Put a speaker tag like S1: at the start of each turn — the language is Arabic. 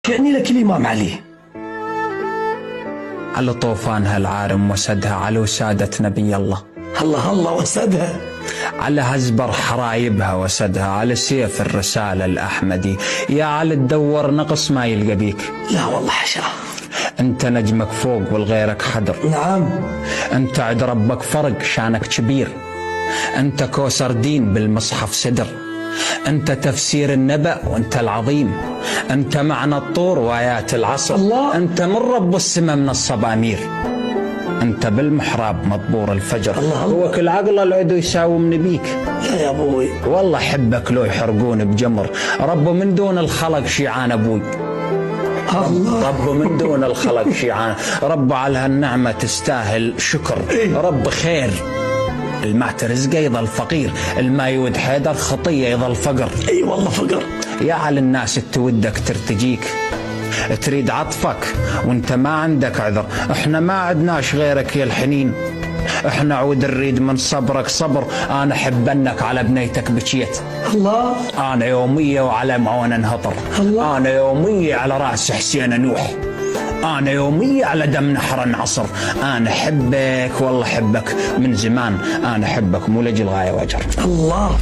S1: يعني لك الإمام علي؟
S2: على طوفانها العارم وسدها، على وسادة نبي الله.
S1: الله الله وسدها.
S2: على هزبر حرايبها وسدها، على سيف الرسالة الأحمدي. يا على تدور نقص ما يلقى بيك.
S1: لا والله حشا.
S2: أنت نجمك فوق والغيرك حدر.
S1: نعم.
S2: أنت عد ربك فرق شانك كبير. أنت كوسر دين بالمصحف سدر. أنت تفسير النبأ وأنت العظيم. أنت معنى الطور وآيات العصر.
S1: الله.
S2: أنت من رب السماء من الصبامير. أنت بالمحراب مطبور الفجر.
S1: الله.
S2: هو كل عقل العدو يساومني بيك.
S1: يا أبوي
S2: والله حبك لو يحرقون بجمر. رب من دون الخلق شيعان أبوي.
S1: الله.
S2: رب من دون الخلق شيعان. رب على هالنعمة تستاهل شكر. رب خير. الما ترزقه يظل فقير، الما يود حيدر خطية يظل فقر.
S1: اي والله فقر.
S2: يا على الناس تودك ترتجيك، تريد عطفك وانت ما عندك عذر. احنا ما عدناش غيرك يا الحنين. احنا عود نريد من صبرك صبر. انا حبنك على بنيتك بكيت.
S1: الله.
S2: انا يومية وعلى معون انهطر.
S1: الله.
S2: انا يومية على راس حسين نوح. أنا يومية على دم نحر عصر. أنا حبك والله حبك من زمان. أنا حبك مو لجل غاية وأجر.
S1: الله.